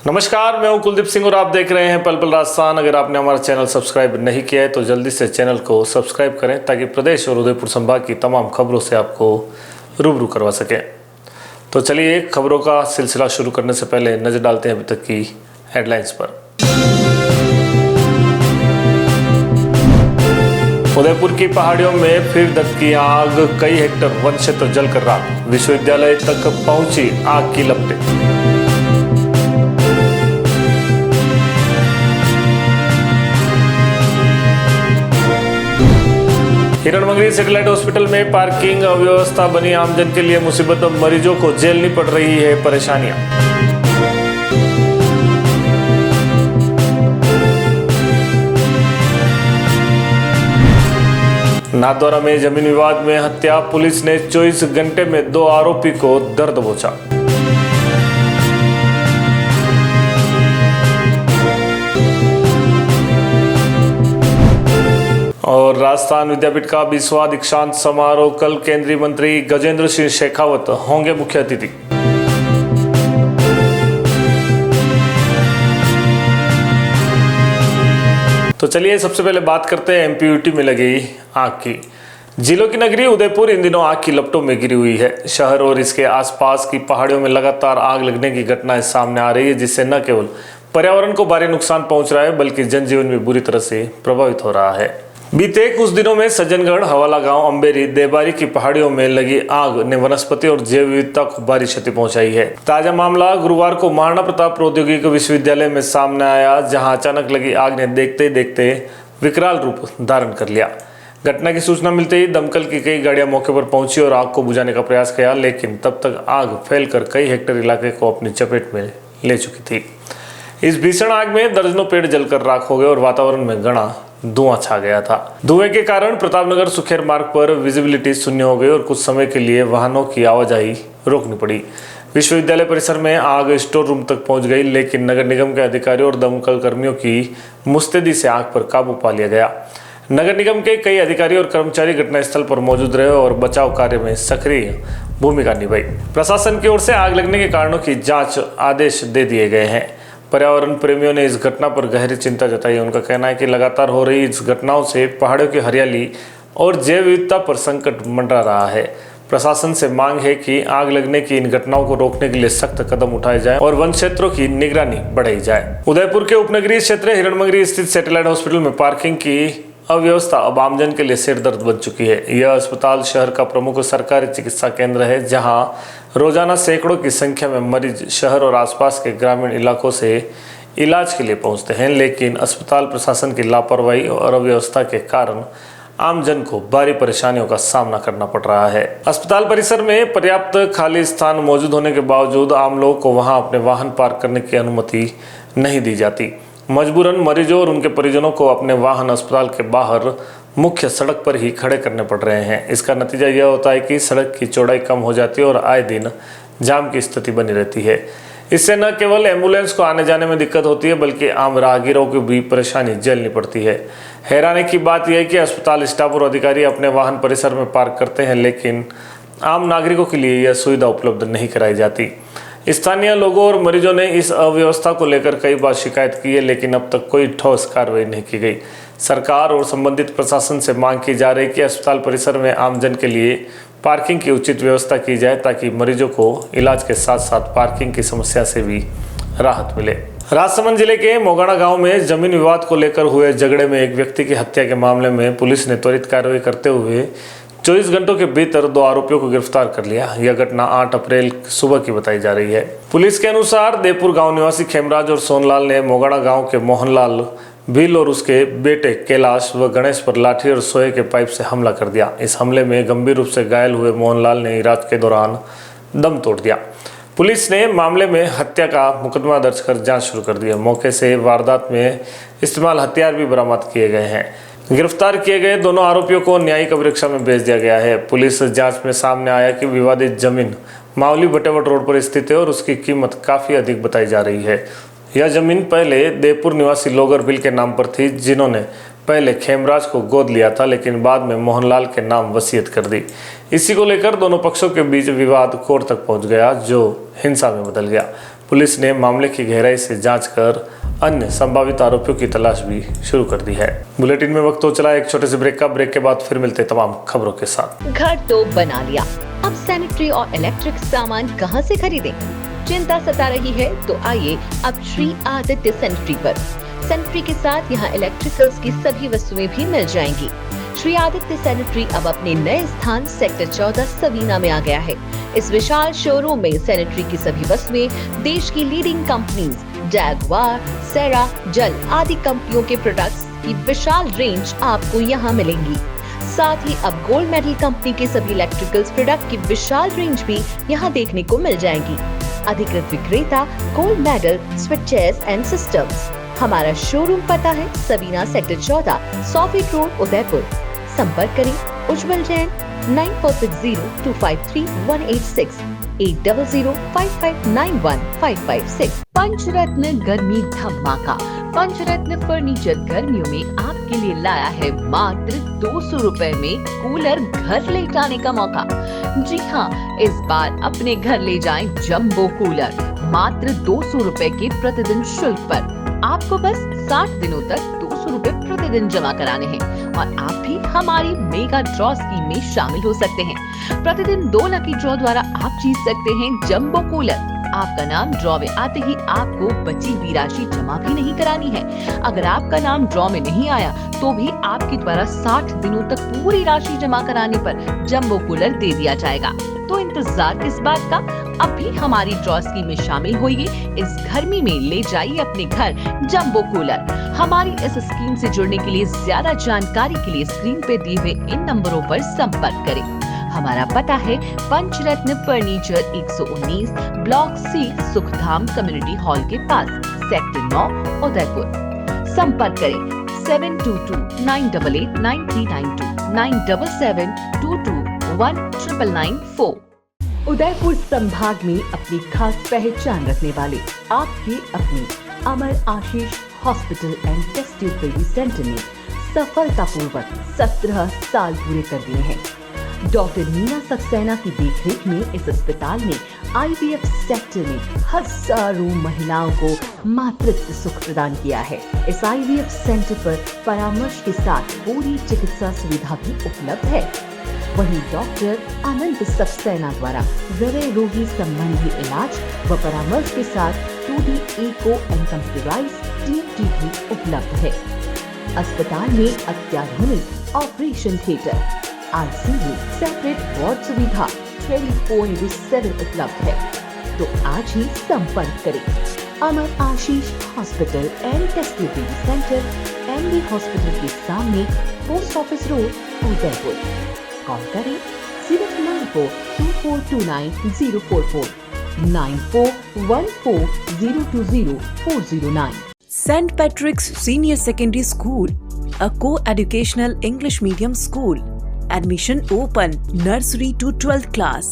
नमस्कार, मैं हूं कुलदीप सिंह और आप देख रहे हैं पल पल राजस्थान। अगर आपने हमारा चैनल सब्सक्राइब नहीं किया है तो जल्दी से चैनल को सब्सक्राइब करें ताकि प्रदेश और उदयपुर संभाग की तमाम खबरों से आपको रूबरू करवा सकें। तो चलिए खबरों का सिलसिला शुरू करने से पहले नजर डालते हैं अभी तक की हेडलाइंस पर। उदयपुर की पहाड़ियों में फिर दत्त की आग, कई हेक्टर वन क्षेत्र जलकर राख, विश्वविद्यालय तक पहुंची आग की लपटें। हिरणमंगरी सैटेलाइट हॉस्पिटल में पार्किंग अव्यवस्था बनी आमजन के लिए मुसीबत, मरीजों को झेलनी पड़ रही है परेशानियां। नाथद्वारा में जमीन विवाद में हत्या, पुलिस ने 24 घंटे में 2 आरोपी को दर दबोचा। और राजस्थान विद्यापीठ का 20वां दीक्षांत समारोह कल, केंद्रीय मंत्री गजेंद्र सिंह शेखावत होंगे मुख्य अतिथि। तो चलिए सबसे पहले बात करते हैं एमपीयूटी में लगी आग की। जिलों की नगरी उदयपुर इन दिनों आग की लपटों में घिरी हुई है। शहर और इसके आसपास की पहाड़ियों में लगातार आग लगने की घटनाएं सामने आ रही है, जिससे न केवल पर्यावरण को भारी नुकसान पहुंच रहा है बल्कि जनजीवन भी बुरी तरह से प्रभावित हो रहा है। बीते कुछ दिनों में सज्जनगढ़, हवाला गांव, अंबेरी, देबारी की पहाड़ियों में लगी आग ने वनस्पति और जैव विविधता को भारी क्षति पहुंचाई है। ताजा मामला गुरुवार को महाराणा प्रताप प्रौद्योगिकी विश्वविद्यालय में सामने आया, जहां अचानक लगी आग ने देखते देखते विकराल रूप धारण कर लिया। घटना की सूचना मिलते ही दमकल की कई गाड़ियां मौके पर पहुंची और आग को बुझाने का प्रयास किया, लेकिन तब तक आग फैलकर कई हेक्टेयर इलाके को अपनी चपेट में ले चुकी थी। इस भीषण आग में दर्जनों पेड़ जलकर राख हो गए और वातावरण में घना धुआं छा गया था। धुएं के कारण प्रतापनगर सुखेर मार्ग पर विजिबिलिटी शून्य हो गई और कुछ समय के लिए वाहनों की आवाजाही रोकनी पड़ी। विश्वविद्यालय परिसर में आग स्टोर रूम तक पहुंच गई, लेकिन नगर निगम के अधिकारियों और दमकल कर्मियों की मुस्तैदी से आग पर काबू पा लिया गया। नगर निगम के कई अधिकारी और कर्मचारी घटनास्थल पर मौजूद रहे और बचाव कार्य में सक्रिय भूमिका निभाई। प्रशासन की ओर से आग लगने के कारणों की जाँच आदेश दे दिए गए हैं। पर्यावरण प्रेमियों ने इस घटना पर गहरी चिंता जताई है। उनका कहना है कि लगातार हो रही इस घटनाओं से पहाड़ों की हरियाली और जैव विविधता पर संकट मंडरा रहा है। प्रशासन से मांग है कि आग लगने की इन घटनाओं को रोकने के लिए सख्त कदम उठाए जाएं और वन क्षेत्रों की निगरानी बढ़ाई जाए। उदयपुर के उपनगरीय क्षेत्र हिरणमंगरी स्थित सैटेलाइट हॉस्पिटल में पार्किंग की अव्यवस्था अब आमजन के लिए सिरदर्द बन चुकी है। यह अस्पताल शहर का प्रमुख सरकारी चिकित्सा केंद्र है, जहां रोजाना सैकड़ों की संख्या में मरीज शहर और आसपास के ग्रामीण इलाकों से इलाज के लिए पहुंचते हैं, लेकिन अस्पताल प्रशासन की लापरवाही और अव्यवस्था के कारण आमजन को भारी परेशानियों का सामना करना पड़ रहा है। अस्पताल परिसर में पर्याप्त खाली स्थान मौजूद होने के बावजूद आम लोगों को वहां अपने वाहन पार्क करने की अनुमति नहीं दी जाती। मजबूरन मरीजों और उनके परिजनों को अपने वाहन अस्पताल के बाहर मुख्य सड़क पर ही खड़े करने पड़ रहे हैं। इसका नतीजा यह होता है कि सड़क की चौड़ाई कम हो जाती है और आए दिन जाम की स्थिति बनी रहती है। इससे न केवल एम्बुलेंस को आने जाने में दिक्कत होती है बल्कि आम राहगीरों को भी परेशानी झेलनी पड़ती है। हैरानी की बात यह है कि अस्पताल स्टाफ और अधिकारी अपने वाहन परिसर में पार्क करते हैं, लेकिन आम नागरिकों के लिए यह सुविधा उपलब्ध नहीं कराई जाती। स्थानीय लोगों और मरीजों ने इस अव्यवस्था को लेकर कई बार शिकायत की है, लेकिन अब तक कोई ठोस कार्रवाई नहीं की गई। सरकार और संबंधित प्रशासन से मांग की जा रही है कि अस्पताल परिसर में आमजन के लिए पार्किंग की उचित व्यवस्था की जाए, ताकि मरीजों को इलाज के साथ साथ पार्किंग की समस्या से भी राहत मिले। राजसमंद जिले के मोगाना गांव में जमीन विवाद को लेकर हुए झगड़े में एक व्यक्ति की हत्या के मामले में पुलिस ने त्वरित कार्रवाई करते हुए 24 घंटों के भीतर 2 आरोपियों को गिरफ्तार कर लिया। यह घटना 8 अप्रैल सुबह की बताई जा रही है। पुलिस के अनुसार देपुर गांव निवासी खेमराज और सोनलाल ने मोगाना गांव के मोहनलाल भील और उसके बेटे कैलाश व गणेश पर लाठी और सोए के पाइप से हमला कर दिया। इस हमले में गंभीर रूप से घायल हुए मोहनलाल ने इलाज के दौरान दम तोड़ दिया। पुलिस ने मामले में हत्या का मुकदमा दर्ज कर जांच शुरू कर दी है। मौके से वारदात में इस्तेमाल हथियार भी बरामद किए गए हैं। गिरफ्तार किए गए दोनों आरोपियों को न्यायिक परीक्षा में भेज दिया गया है। पुलिस जांच में सामने आया कि विवादित जमीन मावली भटेवट रोड पर स्थित है और उसकी कीमत काफ़ी अधिक बताई जा रही है। यह जमीन पहले देवपुर निवासी लोगर बिल के नाम पर थी, जिन्होंने पहले खेमराज को गोद लिया था, लेकिन बाद में मोहनलाल के नाम वसीयत कर दी। इसी को लेकर दोनों पक्षों के बीच विवाद कोर्ट तक पहुंच गया, जो हिंसा में बदल गया। पुलिस ने मामले की गहराई से जांच कर अन्य संभावित आरोपियों की तलाश भी शुरू कर दी है। बुलेटिन में वक्त हो चला एक छोटे से ब्रेक का। ब्रेक के बाद फिर मिलते तमाम खबरों के साथ। घर तो बना लिया, अब सैनिटरी और इलेक्ट्रिक सामान कहां से खरीदें? चिंता सता रही है तो आइए अब श्री आदित्य सैनिटरी पर। सैनिटरी के साथ यहाँ इलेक्ट्रिकल्स की सभी वस्तुएं भी मिल जाएंगी। श्री आदित्य सैनिटरी अब अपने नए स्थान सेक्टर 14 सवीना में आ गया है। इस विशाल शोरूम में सैनिटरी की सभी वस्तुएं देश की लीडिंग कंपनीज जैगवार, सेरा, जल आदि कंपनियों के प्रोडक्ट्स की विशाल रेंज आपको यहाँ मिलेंगी। साथ ही अब गोल्ड मेडल कंपनी के सभी इलेक्ट्रिकल्स प्रोडक्ट की विशाल रेंज भी यहाँ देखने को मिल जाएंगी। अधिकृत विक्रेता gold medal switches and systems. हमारा शोरूम पता है Savina sector 14, 100 feet road, Udaipur. संपर्क करें उज्जवल जैन 9460253186 8005591556। पंचरत्न गर्मी धमाका। पंचरत्न फर्नीचर गर्मियों में आपके लिए लाया है मात्र 200 रुपए में कूलर घर ले जाने का मौका। जी हाँ, इस बार अपने घर ले जाएं जंबो कूलर मात्र 200 रुपए के प्रतिदिन शुल्क पर। आपको बस 60 दिनों तक 200 रुपए प्रतिदिन जमा कराने हैं और आप भी हमारी मेगा ड्रॉ स्कीम में शामिल हो सकते हैं। प्रतिदिन 2 लकी ड्रॉ द्वारा आप जीत सकते हैं जंबो कूलर। आपका नाम ड्रॉ में आते ही आपको बची हुई राशि जमा भी नहीं करानी है। अगर आपका नाम ड्रॉ में नहीं आया तो भी आपके द्वारा 60 दिनों तक पूरी राशि जमा कराने पर जंबो कूलर दे दिया जाएगा। तो इंतजार किस बात का? अभी हमारी ड्रॉ स्कीम में शामिल होइए। इस गर्मी में ले जाइए अपने घर जंबो कूलर। हमारी इस स्कीम से जुड़ने के लिए ज्यादा जानकारी के लिए स्क्रीन पे दिए हुए इन नंबरों पर संपर्क करें। हमारा पता है Panchratna furniture 119 block C Sukhdham community hall के पास, सेक्टर 9, उदयपुर। संपर्क करें 7229889392 9772219994। उदयपुर संभाग में अपनी खास पहचान रखने वाले आपके अपने Amar Ashish hospital and test tube baby centre ने सफलतापूर्वक 17 साल पूरे कर दिए हैं। डॉक्टर मीना सक्सेना की देखरेख में इस अस्पताल ने IVF सेक्टर में हजारों महिलाओं को मातृत्व सुख प्रदान किया है। इस IVF सेंटर पर परामर्श के साथ पूरी चिकित्सा सुविधा भी उपलब्ध है। वहीं डॉक्टर अनंत सक्सेना द्वारा हृदय रोगी संबंधी इलाज व परामर्श के साथ 2D echo and computerised TFT भी उपलब्ध है। अस्पताल में अत्याधुनिक operation theatre, ICU, separate ward सुविधा 24/7 उपलब्ध है। तो आज ही संपर्क करें Amar Ashish hospital and test tube baby centre, MD hospital के सामने, post office road, Udaipur. Call करें 0942429 9414020409। St. Patrick's Senior Secondary School, a co-educational English medium school. Admission open nursery to 12th class.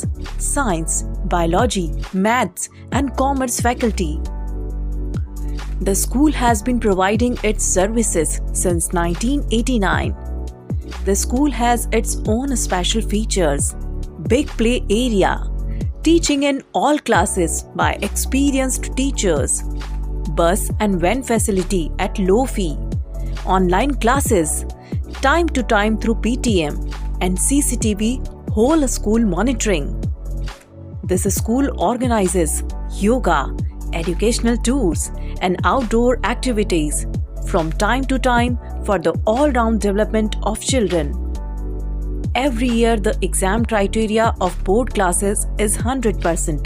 Science, biology, maths and commerce faculty. The school has been providing its services since 1989. The school has its own special features, big play area, teaching in all classes by experienced teachers, bus and van facility at low fee, online classes, time to time through PTM and CCTV whole school monitoring. This school organizes yoga, educational tours and outdoor activities from time to time for the all-round development of children. Every year the exam criteria of board classes is 100%.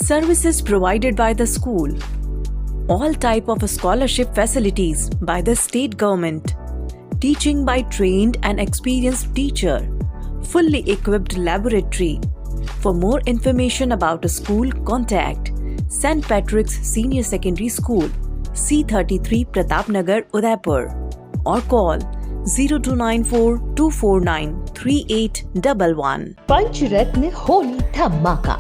Services provided by the school. All type of scholarship facilities by the state government. Teaching by trained and experienced teacher. Fully equipped laboratory. For more information about the school, contact St. Patrick's Senior Secondary School, C33 Pratapnagar, Udaipur, or call 0294249311. पंचरत्न होली धमाका।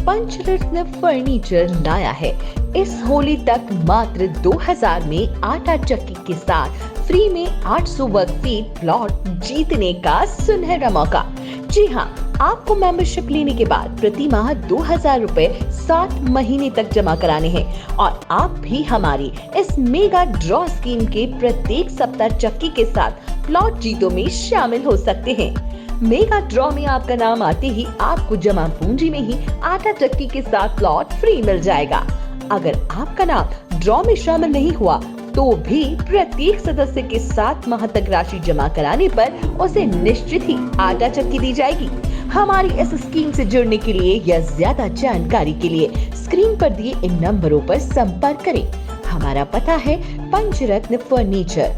पंचरत्न furniture लाया है इस होली तक मात्र 2000 में आटा चक्की के साथ फ्री में 800 वर्ग फीट प्लॉट जीतने का सुनहरा मौका। जी हाँ, आपको मेंबरशिप लेने के बाद प्रति माह 2000 रुपए 7 महीने तक जमा कराने हैं और आप भी हमारी इस मेगा ड्रॉ स्कीम के प्रत्येक सप्ताह चक्की के साथ प्लॉट जीतों में शामिल हो सकते हैं। मेगा ड्रॉ में आपका नाम आते ही आपको जमा पूंजी में ही आटा चक्की के साथ प्लॉट फ्री मिल जाएगा। अगर आपका नाम ड्रॉ में शामिल नहीं हुआ तो भी प्रत्येक सदस्य के 7 माह तक राशि जमा कराने पर उसे निश्चित ही आटा चक्की दी जाएगी। हमारी इस स्कीम से जुड़ने के लिए या ज्यादा जानकारी के लिए स्क्रीन पर दिए इन नंबरों पर संपर्क करें। हमारा पता है Panchratna furniture,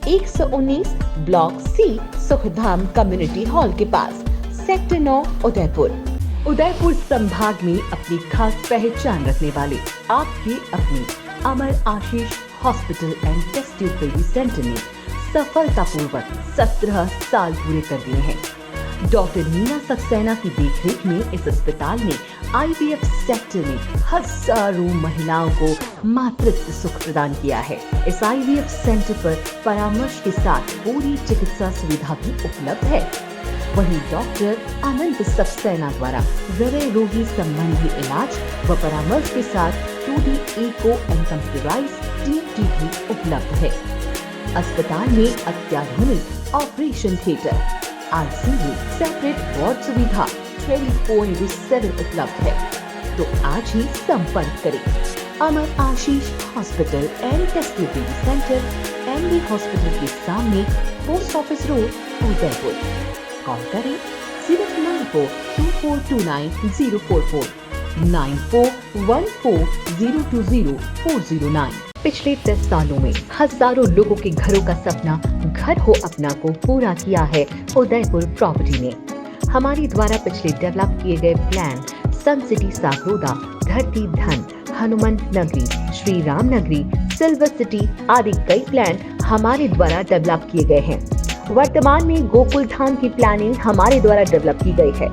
119 block C, Sukhdham community hall के पास, सेक्टर 9, उदयपुर संभाग में अपनी खास पहचान रखने वाले आपके अपने Amar Ashish hospital and test tube baby centre ने सफलतापूर्वक 17 साल पूरे कर दिए हैं। डॉक्टर मीना सक्सेना की देखरेख में इस अस्पताल ने IVF सेक्टर में हजारों महिलाओं को मातृत्व सुख प्रदान किया है। इस IVF सेंटर पर परामर्श के साथ पूरी चिकित्सा सुविधा भी उपलब्ध है। वहीं डॉक्टर अनंत सक्सेना द्वारा हृदय रोगी संबंधी इलाज व परामर्श के साथ 2D echo and computerised TMT भी उपलब्ध है। अस्पताल में अत्याधुनिक operation theatre, ICU, separate ward सुविधा 24/7 उपलब्ध है। तो आज ही संपर्क करें। Amar Ashish hospital and test tube baby centre, MD hospital के सामने, post office road, Udaipur. Call करें 0942429 040 पिछले 10 सालों में हजारों लोगों के घरों का सपना घर हो अपना को पूरा किया है उदयपुर प्रॉपर्टी ने। हमारे द्वारा पिछले डेवलप किए गए प्लान सन सिटी सागरोदा, धरती धन, हनुमंत नगरी, श्री राम नगरी, सिल्वर सिटी आदि कई प्लान हमारे द्वारा डेवलप किए गए हैं। वर्तमान में गोकुल धाम की प्लानिंग हमारे द्वारा डेवलप की गई है।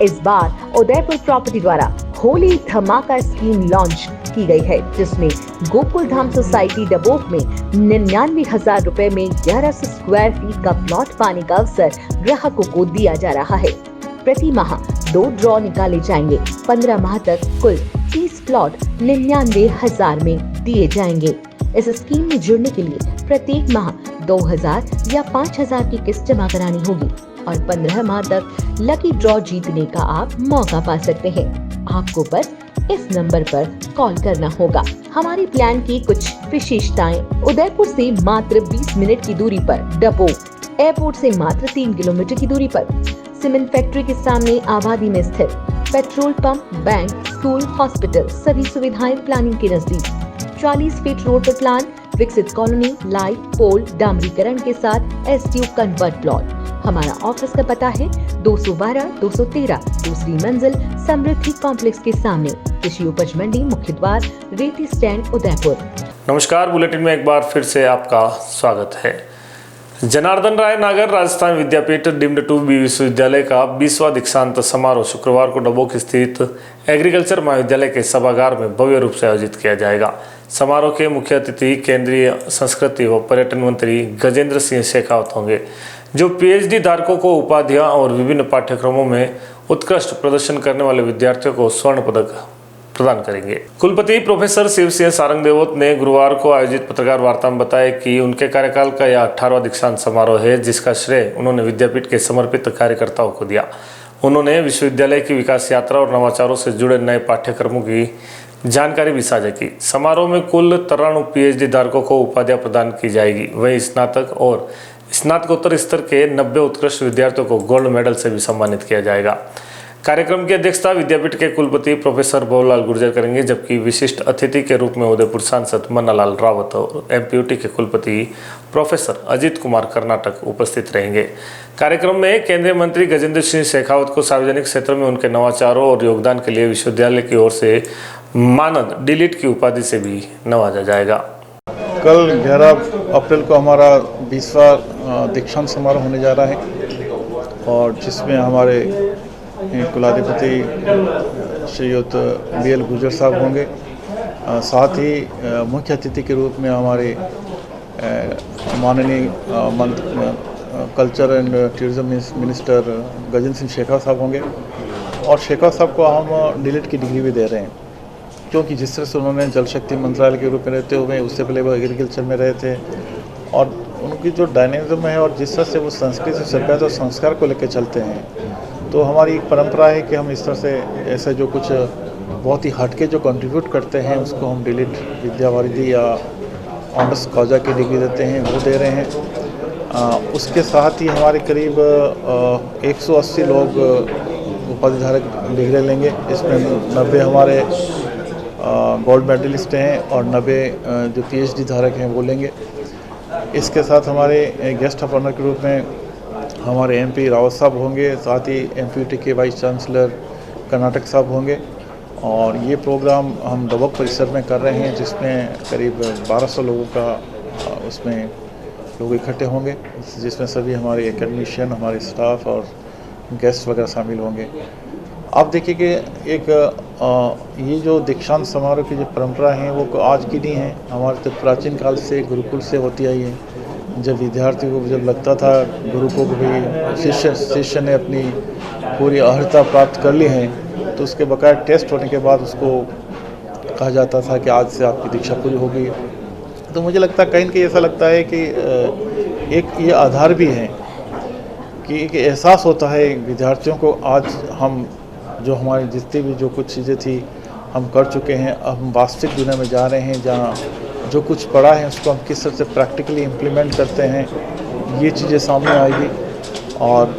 इस बार उदयपुर प्रॉपर्टी द्वारा होली धमाका स्कीम लॉन्च की गई है, जिसमें गोकुल धाम सोसाइटी डबोक में 99,000 रुपए में 1100 स्क्वायर फीट का प्लॉट पाने का अवसर ग्राहकों को दिया जा रहा है। प्रति माह 2 ड्रॉ निकाले जाएंगे। 15 माह तक कुल 30 प्लॉट 99,000 में दिए जाएंगे। इस स्कीम में जुड़ने के लिए प्रत्येक माह 2,000 या 5,000 की किस्त जमा करानी होगी और 15 माह तक लकी ड्रॉ जीतने का आप मौका पा सकते हैं। आपको बस इस नंबर पर कॉल करना होगा। हमारी प्लान की कुछ विशेषताएं: उदयपुर से मात्र 20 मिनट की दूरी पर डबोक, एयरपोर्ट से मात्र 3 किलोमीटर की दूरी पर, सीमेंट फैक्ट्री के सामने आबादी में स्थित, petrol pump, bank, school, hospital सभी सुविधाएं प्लानिंग के नजदीक, 40 फीट रोड पर प्लान, विकसित कॉलोनी, लाइट, पोल, डामरीकरण के साथ STU कन्वर्ट प्लॉट। हमारा ऑफिस का पता है 212-213 दूसरी मंजिल, समृद्धि कॉम्प्लेक्स के सामने, कृषि उपज मंडी, मुख्य द्वार, रेती स्टैंड, उदयपुर। नमस्कार, बुलेटिन में एक बार फिर से आपका स्वागत है। जनार्दन राय नागर राजस्थान विद्यापीठ डीम्ड टू बी विश्वविद्यालय का 20वां दीक्षांत समारोह शुक्रवार को डबोक स्थित एग्रीकल्चर महाविद्यालय के सभागार में भव्य रूप से आयोजित किया जाएगा। समारोह के मुख्य अतिथि केंद्रीय संस्कृति व पर्यटन मंत्री गजेंद्र सिंह शेखावत होंगे, जो PhD धारकों को उपाधियां और विभिन्न पाठ्यक्रमों में उत्कृष्ट प्रदर्शन करने वाले विद्यार्थियों को स्वर्ण पदक प्रदान करेंगे। कुलपति प्रोफेसर शिव सिंह सारंगदेवत ने गुरुवार को आयोजित पत्रकार वार्ता में बताया कि उनके कार्यकाल का यह 18वां दीक्षांत समारोह है, जिसका श्रेय उन्होंने विद्यापीठ के समर्पित कार्यकर्ताओं को दिया। उन्होंने विश्वविद्यालय की विकास यात्रा और नवाचारों से जुड़े नए पाठ्यक्रमों की जानकारी भी साझा की। समारोह में कुल 93 PhD धारकों को उपाधियां प्रदान की जाएगी। वहीं स्नातक और स्नातकोत्तर स्तर के 90 उत्कृष्ट विद्यार्थियों को गोल्ड मेडल से भी सम्मानित किया जाएगा। कार्यक्रम की अध्यक्षता विद्यापीठ के कुलपति प्रोफेसर भवलाल गुर्जर करेंगे, जबकि विशिष्ट अतिथि के रूप में उदयपुर सांसद मन्नालाल रावत और MPUT के कुलपति प्रोफेसर अजीत कुमार कर्नाटक उपस्थित रहेंगे। कार्यक्रम में केंद्रीय मंत्री गजेंद्र सिंह शेखावत को सार्वजनिक क्षेत्र में उनके नवाचारों और योगदान के लिए विश्वविद्यालय की ओर से मानद डिलीट की उपाधि से भी नवाजा जाएगा। कल 11 अप्रैल को हमारा 20वां दीक्षांत समारोह होने जा रहा है और जिसमें हमारे कुलाधिपति श्रीयुत BL गुर्जर साहब होंगे। साथ ही मुख्य अतिथि के रूप में हमारे माननीय culture and tourism minister Gajendra Singh Shekhawat साहब होंगे। और शेखावत साहब को हम डीलिट की डिग्री भी दे रहे हैं, क्योंकि जिस तरह से उन्होंने जल शक्ति मंत्रालय के रूप में रहते हुए, उससे पहले वो एग्रीकल्चर में रहे थे, और उनकी जो डायनेमिज्म है और जिस तरह से वो संस्कृति से सभ्यता और संस्कार को लेकर चलते हैं, तो हमारी एक परंपरा है कि हम इस तरह से ऐसे जो कुछ बहुत ही हटके जो कंट्रीब्यूट करते हैं उसको हम डीलिट विद्यावारिधि या ऑनर्स कॉजा की डिग्री देते हैं, वो दे रहे हैं। उसके साथ ही हमारे करीब 180 लोग उपाधिधारक डिग्री लेंगे। इसमें 90 हमारे गोल्ड मेडलिस्ट हैं और 90 जो पीएचडी धारक हैं वो लेंगे। इसके साथ हमारे गेस्ट ऑफ ऑनर के रूप में हमारे एमपी रावत साहब होंगे, साथ ही एमपीयूटी के वाइस चांसलर कर्नाटक साहब होंगे। और ये प्रोग्राम हम डबक परिसर में कर रहे हैं, जिसमें करीब 1200 लोगों का उसमें लोग इकट्ठे होंगे, जिसमें सभी हमारे एकेडमिशियन, हमारे स्टाफ और गेस्ट वगैरह शामिल होंगे। आप देखिए कि एक ये जो दीक्षांत समारोह की जो परंपरा है वो आज की नहीं है, हमारे तो प्राचीन काल से गुरुकुल से होती आई है। जब विद्यार्थी को जब लगता था गुरु को भी शिष्य ने अपनी पूरी अर्हता प्राप्त कर ली है, तो उसके बकाया टेस्ट होने के बाद उसको कहा जाता था कि आज से आपकी दीक्षा पूरी हो गई। तो मुझे लगता है कहीं न कहीं ऐसा लगता है कि एक ये आधार भी है कि एक एहसास होता है विद्यार्थियों को, आज हम जो हमारी जितनी भी जो कुछ चीज़ें थी हम कर चुके हैं, अब हम वास्तविक दुनिया में जा रहे हैं जहाँ जो कुछ पढ़ा है उसको हम किस तरह से प्रैक्टिकली इम्प्लीमेंट करते हैं, ये चीज़ें सामने आएगी। और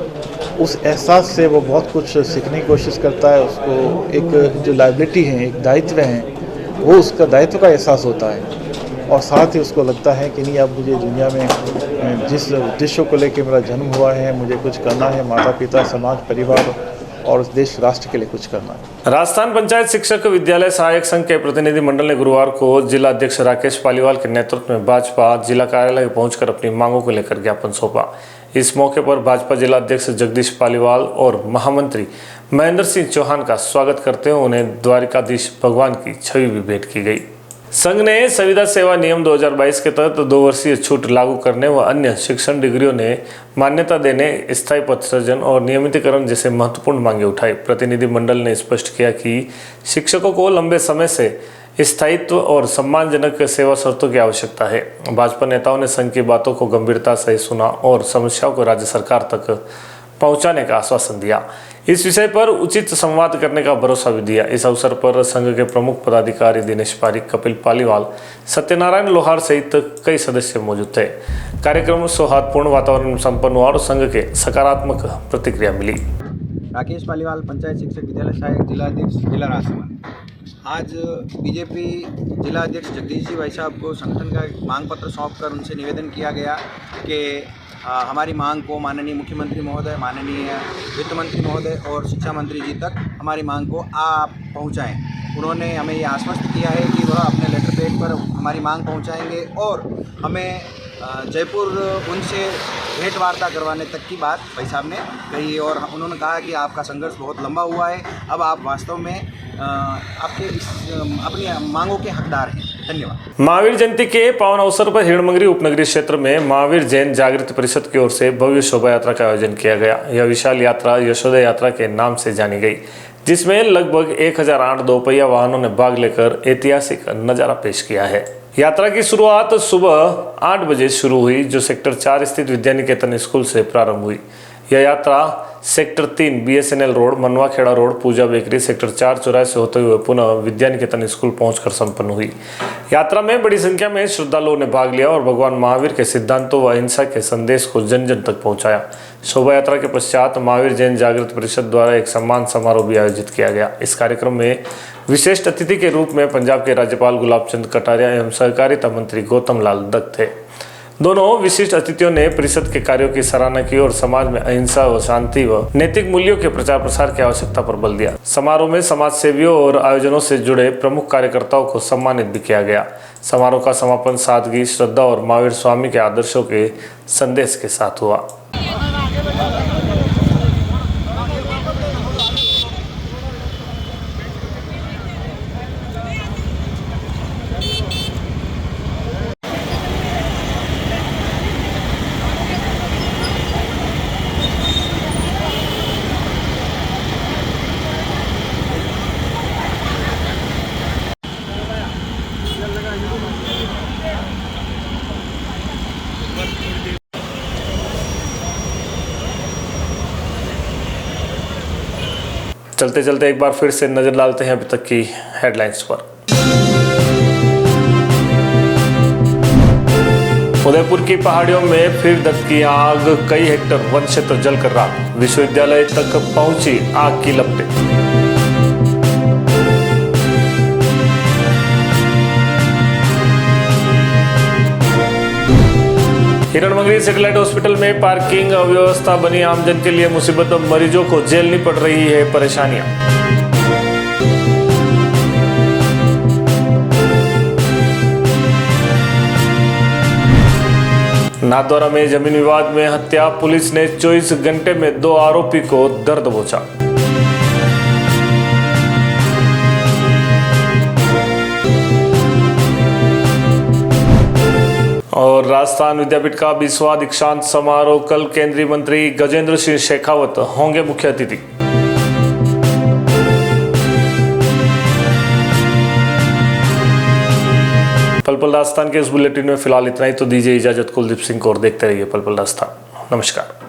उस एहसास से वो बहुत कुछ सीखने की कोशिश करता है। उसको एक जो लायबिलिटी है, एक दायित्व है, वो उसका दायित्व का एहसास होता है। और साथ ही उसको लगता है कि नहीं, अब मुझे दुनिया में जिस उद्देश्य को लेकर मेरा जन्म हुआ है, मुझे कुछ करना है, माता पिता, समाज, परिवार और देश राष्ट्र के लिए कुछ करना है। राजस्थान पंचायत शिक्षक विद्यालय सहायक संघ के प्रतिनिधि मंडल ने गुरुवार को जिला अध्यक्ष राकेश पालीवाल के नेतृत्व में भाजपा जिला कार्यालय पहुंचकर अपनी मांगों को लेकर ज्ञापन सौंपा। इस मौके पर भाजपा जिला अध्यक्ष जगदीश पालीवाल और महामंत्री महेंद्र सिंह चौहान का स्वागत करते हुए उन्हें द्वारिकाधीश भगवान की छवि भी भेंट की गई। संघ ने संविदा सेवा नियम 2022 के तहत 2 वर्षीय छूट लागू करने व अन्य शिक्षण डिग्रियों ने मान्यता देने, स्थायी पद सृजन और नियमितीकरण जैसे महत्वपूर्ण मांगे उठाई। प्रतिनिधि मंडल ने स्पष्ट किया कि शिक्षकों को लंबे समय से स्थायित्व और सम्मानजनक सेवा शर्तों की आवश्यकता है। भाजपा नेताओं ने संघ की बातों को गंभीरता से सुना और समस्याओं को राज्य सरकार तक पहुंचाने का आश्वासन दिया। इस विषय पर उचित संवाद करने का भरोसा भी दिया। इस अवसर पर संघ के प्रमुख पदाधिकारी दिनेश पारिक, कपिल पालीवाल, सत्यनारायण लोहार सहित कई सदस्य मौजूद थे। कार्यक्रम सौहार्दपूर्ण वातावरण में संपन्न हुआ और संघ के सकारात्मक प्रतिक्रिया मिली। राकेश पालीवाल, पंचायत शिक्षक विद्यालय सहायक जिला अध्यक्ष, जिला राजसमंद। आज बीजेपी जिला अध्यक्ष जगदीश जी भाई साहब को संगठन का मांग पत्र सौंपकर उनसे निवेदन किया गया कि हमारी मांग को माननीय मुख्यमंत्री महोदय, माननीय वित्त मंत्री महोदय और शिक्षा मंत्री जी तक हमारी मांग को आप पहुंचाएं। उन्होंने हमें ये आश्वस्त किया है कि वह अपने लेटर पैड पर हमारी मांग पहुंचाएंगे और हमें जयपुर उनसे भेंट वार्ता करवाने तक की बात भाई साहब ने कही। और उन्होंने कहा कि आपका संघर्ष बहुत लंबा हुआ है, अब आप वास्तव में अपनी मांगों के हकदार हैं। धन्यवाद। महावीर जयंती के पावन अवसर पर हिरणमंगरी उपनगरीय क्षेत्र में महावीर जैन जागृत परिषद की ओर से भव्य शोभा यात्रा का आयोजन किया गया। यह विशाल यात्रा यशोदा यात्रा के नाम से जानी गई, जिसमें लगभग 1008 दोपहिया वाहनों ने भाग लेकर ऐतिहासिक नजारा पेश किया है। यात्रा की शुरुआत सुबह 8 बजे शुरू हुई, जो सेक्टर 4 स्थित विद्यानिकेतन स्कूल से प्रारंभ हुई। यह यात्रा सेक्टर 3 BSNL रोड, मनवाखेड़ा रोड, पूजा बेकरी, सेक्टर 4 चौराहे से होते हुए पुनः विद्यानिकेतन स्कूल पहुंचकर संपन्न हुई। यात्रा में बड़ी संख्या में श्रद्धालुओं ने भाग लिया और भगवान महावीर के सिद्धांतों व अहिंसा के संदेश को जन जन तक पहुंचाया। शोभा यात्रा के पश्चात महावीर जैन जागृत परिषद द्वारा एक सम्मान समारोह भी आयोजित किया गया। इस कार्यक्रम में विशिष्ट अतिथि के रूप में पंजाब के राज्यपाल गुलाब चंद कटारिया एवं सहकारिता मंत्री गौतम लाल दत्त थे। दोनों विशिष्ट अतिथियों ने परिषद के कार्यों की सराहना की और समाज में अहिंसा व शांति व नैतिक मूल्यों के प्रचार प्रसार की आवश्यकता पर बल दिया। समारोह में समाज सेवियों और आयोजनों से जुड़े प्रमुख कार्यकर्ताओं को सम्मानित भी किया गया। समारोह का समापन सादगी, श्रद्धा और महावीर स्वामी के आदर्शों के संदेश के साथ हुआ। चलते चलते एक बार फिर से नजर डालते हैं अभी तक की हेडलाइंस पर। उदयपुर की पहाड़ियों में फिर दर्द की आग, कई हेक्टर वन क्षेत्र जलकर राख, विश्वविद्यालय तक पहुंची आग की लपटें। हिरणमंगरी सैटेलाइट हॉस्पिटल में पार्किंग अव्यवस्था बनी आमजन के लिए मुसीबत, मरीजों को झेलनी पड़ रही है परेशानियां। नाथद्वारा में जमीन विवाद में हत्या, पुलिस ने 24 घंटे में 2 आरोपी को दर दबोचा। और राजस्थान विद्यापीठ का 20वां दीक्षांत समारोह कल, केंद्रीय मंत्री गजेंद्र सिंह शेखावत होंगे मुख्य अतिथि। पल पल दास्तान के इस बुलेटिन में फिलहाल इतना ही। तो दीजिए इजाजत कुलदीप सिंह को और देखते रहिए पल पल दास्तान। नमस्कार।